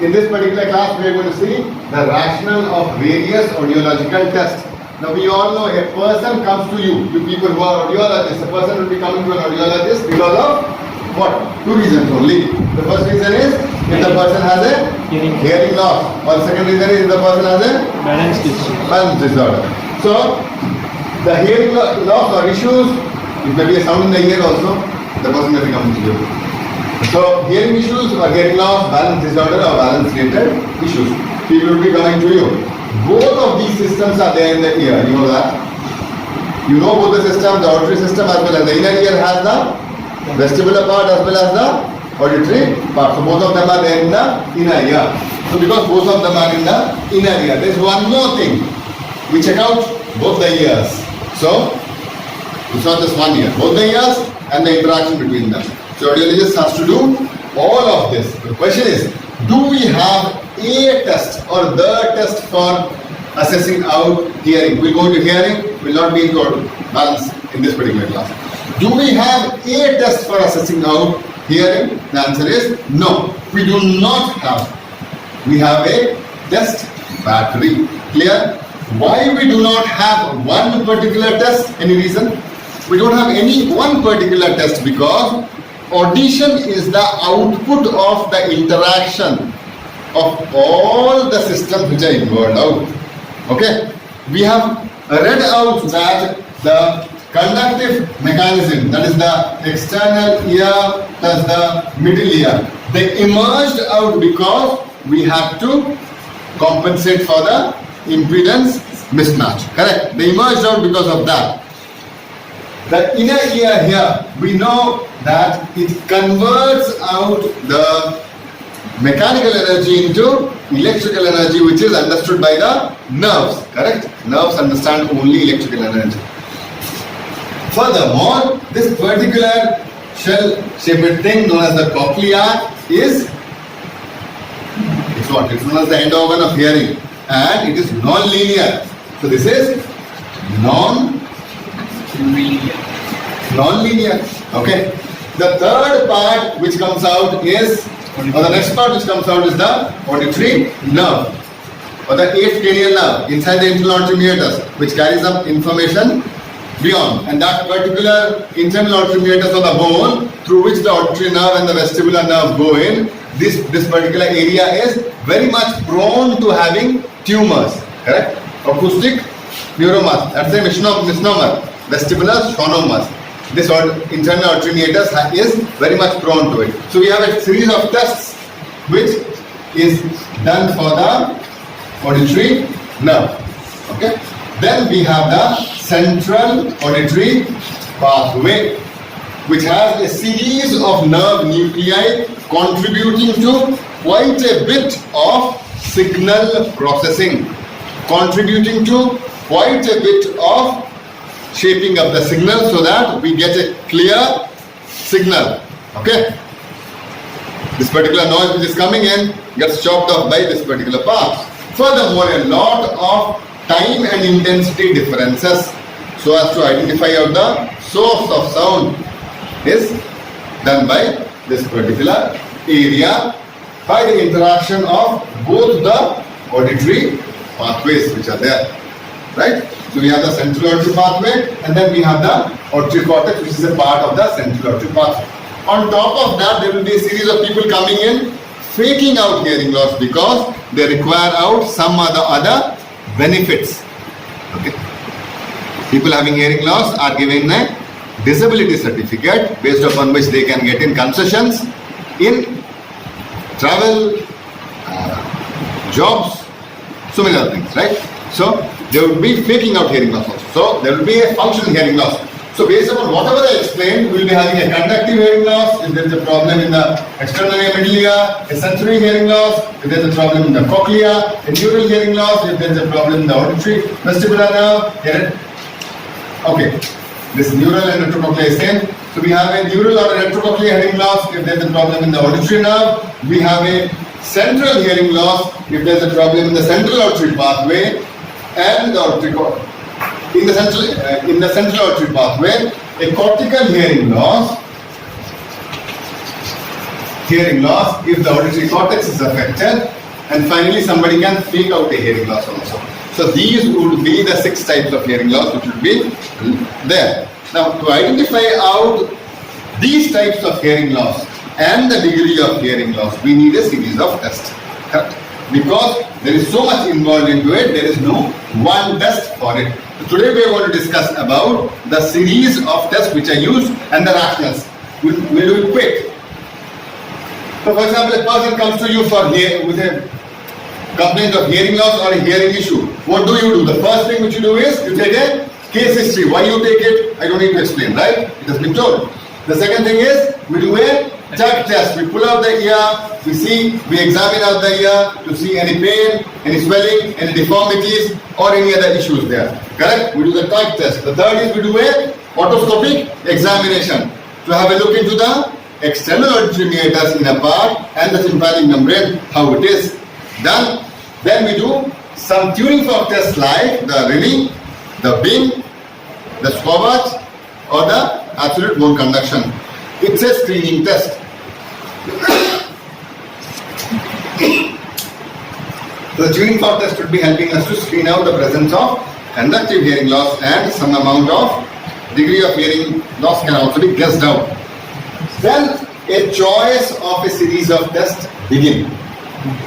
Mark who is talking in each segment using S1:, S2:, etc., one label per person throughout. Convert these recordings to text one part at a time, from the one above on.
S1: in this particular class we are going to see the rationale of various audiological tests. Now we all know a person comes to you people who are audiologists, a person will be coming to an audiologist because of what? Two reasons only. The first reason is if the person has a hearing loss, or the second reason is if the person has a balance disorder. So the hearing loss or issues, it may be a sound in the ear also, the person may be coming to you. So hearing issues or hearing loss, balance disorder or balance related issues, people will be coming to you. Both of these systems are there in the ear, you know that. You know both the systems, the auditory system as well as the inner ear has the vestibular part as well as the auditory part. So both of them are there in the inner ear. So because both of them are in the inner ear, there is one more thing. We check out both the ears. So it's not just one ear, both the ears and the interaction between them. So audiologist has to do all of this. The question is, do we have a test or the test for assessing out hearing? We'll go into hearing, we'll not be into balance in this particular class. Do we have a test for assessing out hearing? The answer is no. We do not have. We have a test battery. Clear? Why we do not have one particular test? Any reason? We don't have any one particular test because audition is the output of the interaction of all the systems which are involved out. Okay? We have read out that the conductive mechanism, that is the external ear plus the middle ear, they emerged out because we had to compensate for the impedance mismatch. Correct? They emerged out because of that. The inner ear here, we know that it converts out the mechanical energy into electrical energy, which is understood by the nerves. Correct? Nerves understand only electrical energy. Furthermore, this particular shell-shaped thing known as the cochlea is, it's what? It's known as the end organ of hearing, and it is non-linear. So this is non-linear. Okay. The third part which comes out is, or the next part which comes out is the auditory nerve, or the eighth cranial nerve inside the internal auditory meatus, which carries up information beyond. And that particular internal auditory meatus, or the bone through which the auditory nerve and the vestibular nerve go in, this particular area is very much prone to having tumors. Correct? Acoustic neuromas, that's a misnomer. Vestibular schwannomas. This internal auditory meatus is very much prone to it. So we have a series of tests which is done for the auditory nerve. Okay. Then we have the central auditory pathway, which has a series of nerve nuclei contributing to quite a bit of signal processing, contributing to quite a bit of shaping of the signal so that we get a clear signal. Okay. This particular noise which is coming in gets chopped off by this particular path. Furthermore, a lot of time and intensity differences so as to identify out the source of sound is done by this particular area by the interaction of both the auditory pathways which are there. Right? So we have the central auditory pathway, and then we have the auditory cortex, which is a part of the central auditory pathway. On top of that, there will be a series of people coming in faking out hearing loss because they require out some other benefits. Okay. People having hearing loss are given a disability certificate based upon which they can get in concessions in travel, jobs, so many other things, right? So they will be faking out hearing loss also. So there will be a functional hearing loss. So based upon whatever I explained, we will be having a conductive hearing loss if there is a problem in the external ear, middle ear, a sensory hearing loss if there is a problem in the cochlea, a neural hearing loss if there is a problem in the auditory vestibular nerve. Okay, this neural and retrocochlear is same. So we have a neural or a retrocochlear hearing loss if there is a problem in the auditory nerve. We have a central hearing loss if there is a problem in the central auditory pathway and the auditory cortex. In the central auditory pathway, a cortical hearing loss hearing loss if the auditory cortex is affected, and finally somebody can fake out a hearing loss also. So these would be the 6 types of hearing loss which would be there. Now to identify out these types of hearing loss and the degree of hearing loss, we need a series of tests. Correct? Because there is so much involved into it, there is no one test for it. So today we are going to discuss about the series of tests which are used and the rationals. We'll do it quick. So for example, a person comes to you with a complaint of hearing loss or a hearing issue. What do? The first thing which you do is you take a case history. Why you take it, I don't need to explain, right? It has been told. The second thing is we do a tug test. We pull out the ear, we examine out the ear to see any pain, any swelling, any deformities or any other issues there. Correct? We do the tug test. The third is we do a otoscopic examination to have a look into the external auditory meatus in a part and the tympanic membrane, how it is done. Then we do some tuning fork tests like the ringing, the bing, the squawatch or the absolute bone conduction. It's a screening test. The tuning fork test would be helping us to screen out the presence of conductive hearing loss, and some amount of degree of hearing loss can also be guessed out. Then a choice of a series of tests begin.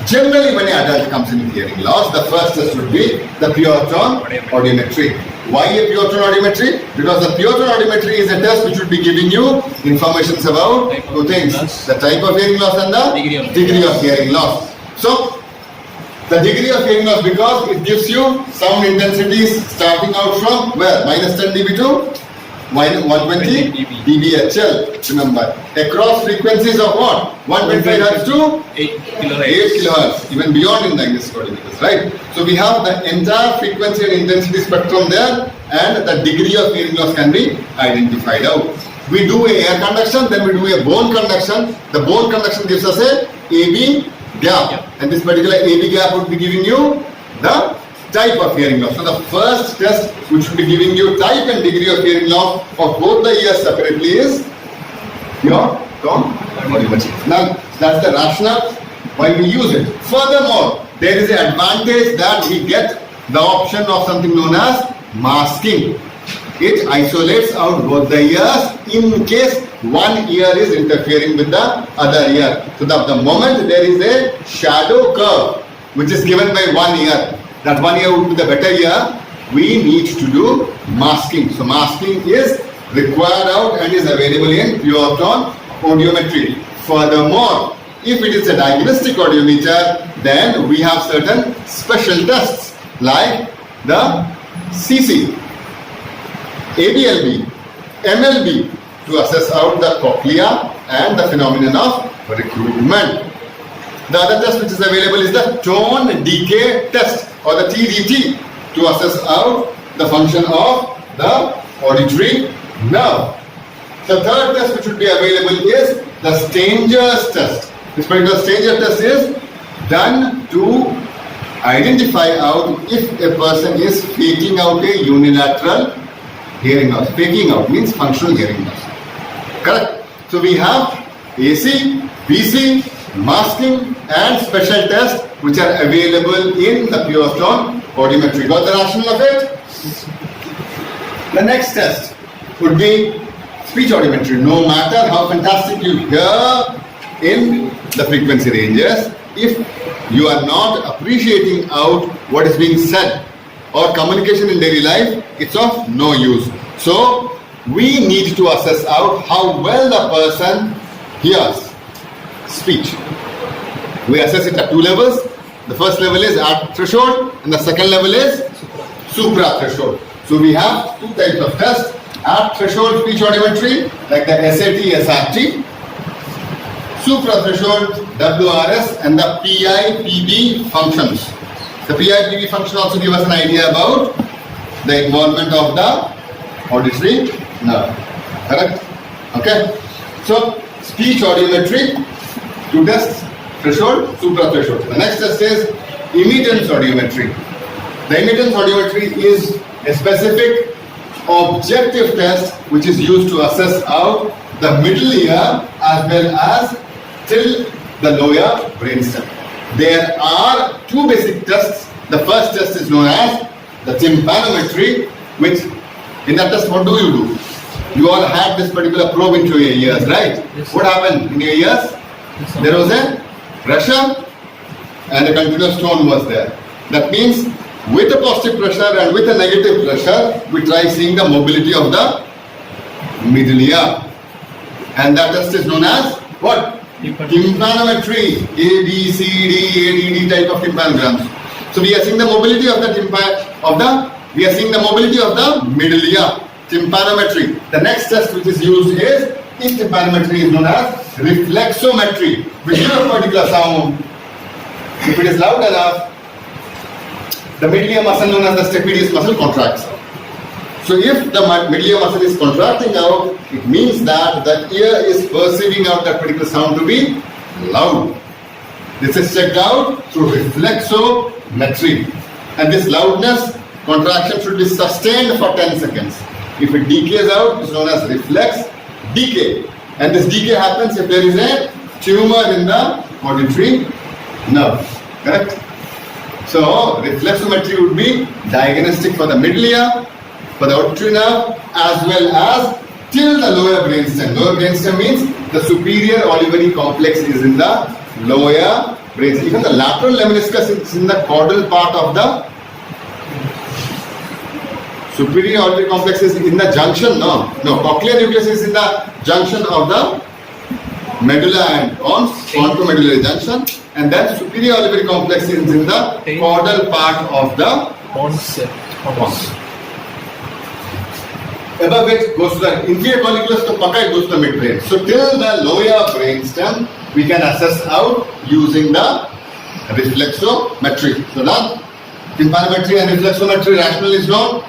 S1: Generally, when an adult comes in with hearing loss, the first test would be the pure tone audiometry. Why a pure tone audiometry? Because the pure tone audiometry is a test which would be giving you information about 2 things: the type of hearing loss and the degree of hearing loss. So, the degree of hearing loss, because it gives you sound intensities starting out from where? Minus 10 dB to 120 dBHL. Remember, across frequencies of what? 125 Hz to 8 kilohertz, even beyond in the audimeters, right? So we have the entire frequency and intensity spectrum there, and the degree of hearing loss can be identified out. We do a air conduction, then we do a bone conduction. The bone conduction gives us a AB gap, and this particular AB gap would be giving you the type of hearing loss. So the first test which will be giving you type and degree of hearing loss of both the ears separately is your tone audiometry. Now that's the rationale why we use it. Furthermore, there is an advantage that we get the option of something known as masking. It isolates out both the ears in case one ear is interfering with the other ear. So the moment there is a shadow curve which is given by one ear, that one ear would be the better ear, we need to do masking. So masking is required out and is available in pure tone audiometry. Furthermore, if it is a diagnostic audiometer, then we have certain special tests like the CC, ABLB, MLB to assess out the cochlea and the phenomenon of recruitment. The other test which is available is the tone decay test or the TDT to assess out the function of the auditory nerve. The third test which would be available is the Stanger's test. This particular Stanger test is done to identify out if a person is faking out a unilateral hearing loss. Faking out means functional hearing loss. Correct? So we have AC, BC, masking and special tests which are available in the pure tone audiometry. Got the rationale of it? The next test would be speech audiometry. No matter how fantastic you hear in the frequency ranges, if you are not appreciating out what is being said or communication in daily life, it's of no use. So we need to assess out how well the person hears speech. We assess it at 2 levels. The first level is at threshold and the second level is supra threshold. So we have 2 types of tests: at threshold speech audiometry like the SAT, SRT, supra threshold WRS, and the PIPB functions. The PIPB function also gives us an idea about the involvement of the auditory nerve. Correct? Okay. So speech audiometry, 2 tests: threshold, supra threshold. The next test is emittance audiometry. The emittance audiometry is a specific objective test which is used to assess out the middle ear as well as till the lower brainstem. There are two basic tests. The first test is known as the tympanometry, which in that test, what do? You all had this particular probe into your ears, right?
S2: Yes,
S1: what happened in your ears?
S2: Yes,
S1: There was a pressure and a continuous tone was there. That means with a positive pressure and with a negative pressure, we try seeing the mobility of the middle ear. And that test is known as what? Tympanometry. A, B, C, D, A, D, D type of tympanograms. So we are seeing the mobility of the middle ear. Tympanometry. The next test which is used is in tympanometry is known as reflexometry. We hear a particular sound. If it is loud enough, the middle ear muscle known as the stapedius muscle contracts. So if the middle ear muscle is contracting out, it means that the ear is perceiving out that particular sound to be loud. This is checked out through reflexometry. And this loudness contraction should be sustained for 10 seconds. If it decays out, it's known as reflex decay. And this decay happens if there is a tumor in the auditory nerve. Correct? So reflexometry would be diagnostic for the middle ear, for the auditory nerve, as well as till the lower brainstem. Lower brainstem means the superior olivary complex is in the lower brainstem. Even the lateral lemniscus is in the caudal part of the superior olivary complex is in the junction. No, cochlear nucleus is in the junction of the medulla and onto medullary junction, and then superior olivary complex is in the caudal part of the pons. Above it goes to the inferior colliculus, to paka it goes to the midbrain. So till the lower brainstem, we can assess out using the reflexometry. So now, tympanometry and reflexometry rational is known.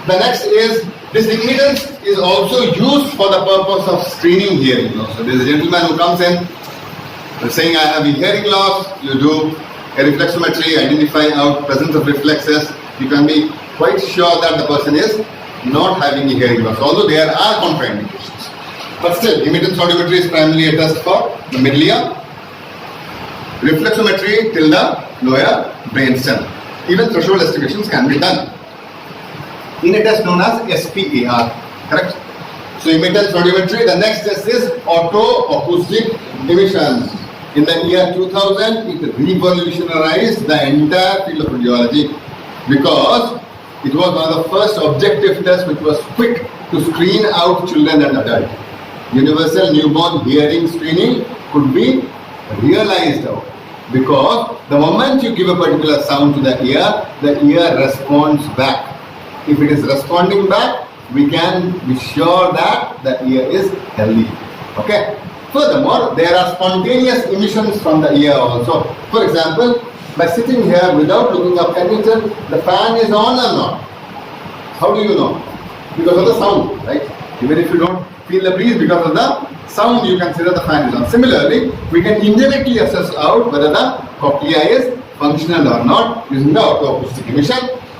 S1: The next is, this impedance is also used for the purpose of screening hearing loss. So there is a gentleman who comes in saying, I have a hearing loss. You do a reflexometry, identify out presence of reflexes. You can be quite sure that the person is not having a hearing loss, although there are contraindications. But still, impedance audiometry is primarily a test for the middle ear. Reflexometry till the lower brainstem. Even threshold estimations can be done in a test known as SPAR. Correct? So impedance audiometry. The next test is auto-acoustic emission. In the year 2000, it revolutionized the entire field of audiology because it was one of the first objective tests which was quick to screen out children and adults. Universal newborn hearing screening could be realized out because the moment you give a particular sound to the ear responds back. If it is responding back, we can be sure that the ear is healthy. Okay. Furthermore, there are spontaneous emissions from the ear also. For example, by sitting here without looking up, can you tell the fan is on or not? How do you know? Because of the sound, right? Even if you don't feel the breeze, because of the sound, you consider the fan is on. Similarly, we can indirectly assess out whether the cochlea is functional or not using the auto-acoustic emission.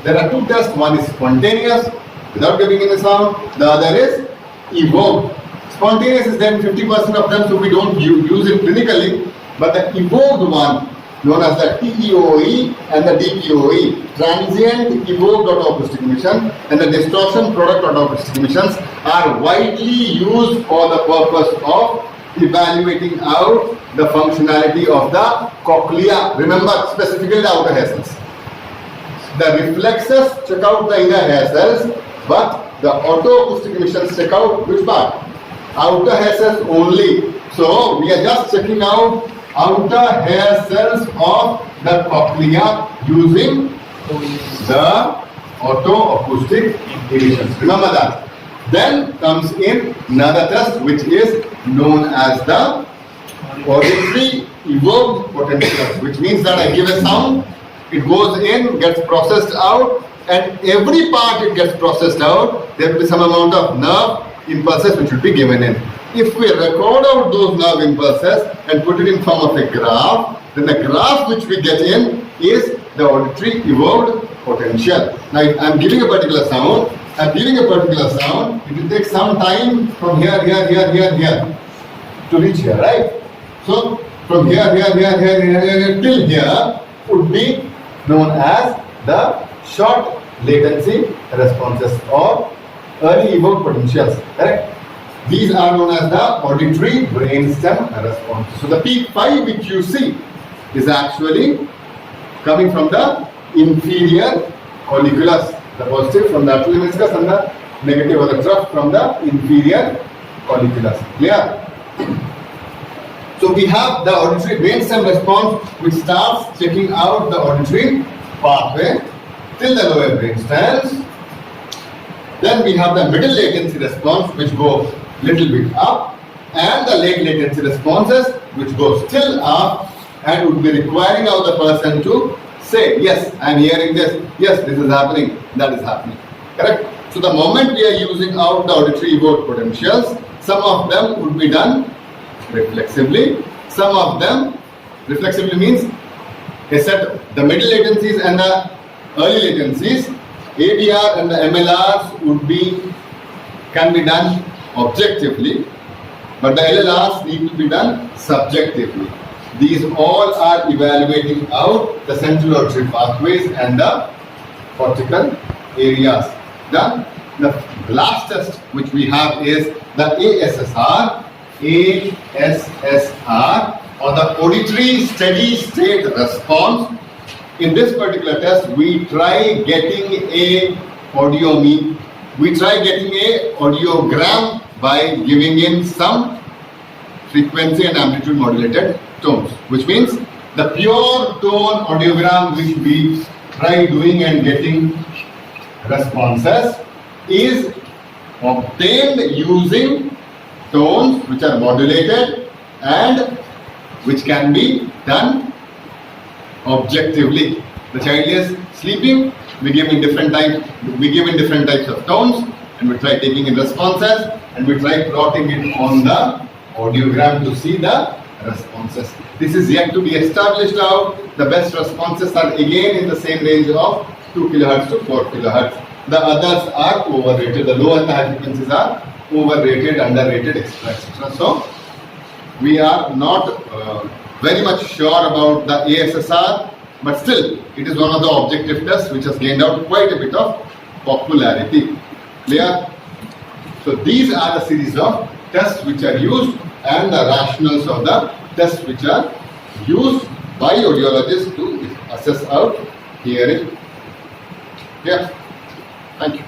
S1: There are two tests. One is spontaneous, without giving any sound. The other is evoked. Spontaneous is then 50% of them, so we don't use it clinically. But the evoked one, known as the TEOE and the DPOE, transient evoked auto-acoustic emission and the distortion product auto-acoustic emissions, are widely used for the purpose of evaluating out the functionality of the cochlea. Remember, specifically the outer hair cells. The reflexes check out the inner hair cells, but the auto-acoustic emissions check out which part? Outer hair cells only. So we are just checking out outer hair cells of the cochlea using the auto-acoustic emissions. Remember that. Then comes in another test which is known as the auditory evoked potentials, which means that I give a sound, it goes in, gets processed out, and every part it gets processed out, there will be some amount of nerve impulses which will be given in. If we record out those nerve impulses and put it in form of a graph, then the graph which we get in is the auditory evoked potential. Now if I am giving a particular sound, it will take some time from here to reach here, right? So from here till here would be known as the short latency responses or early evoked potentials. Correct? These are known as the auditory brainstem responses. So the peak 5 which you see is actually coming from the inferior colliculus, the positive from the atrial meniscus and the negative or the trough from the inferior colliculus. Clear? So we have the auditory brainstem response which starts checking out the auditory pathway till the lower brainstems. Then we have the middle latency response which goes little bit up, and the late latency responses which go still up and would be requiring of the person to say, yes, I am hearing this, yes, this is happening, that is happening. Correct? So the moment we are using out the auditory evoked potentials, some of them would be done reflexively, some of them, reflexively means a set the middle latencies and the early latencies, ADR and the MLRs can be done objectively, but the LLRs need to be done subjectively. These all are evaluating out the central auditory pathways and the cortical areas. The last test which we have is the ASSR or the auditory steady state response. In this particular test, we try getting a audiogram by giving in some frequency and amplitude modulated tones, which means the pure tone audiogram which we try doing and getting responses is obtained using tones which are modulated and which can be done objectively. The child is sleeping, we give in different types of tones, and we try taking in responses, and we try plotting it on the audiogram to see the responses. This is yet to be established out. The best responses are again in the same range of 2 kHz to 4 kHz. The others are overrated. The low and the high frequencies are overrated, underrated, etc. So we are not very much sure about the ASSR, but still it is one of the objective tests which has gained out quite a bit of popularity. Clear? So these are the series of tests which are used and the rationales of the tests which are used by audiologists to assess out hearing. Yeah. Thank you.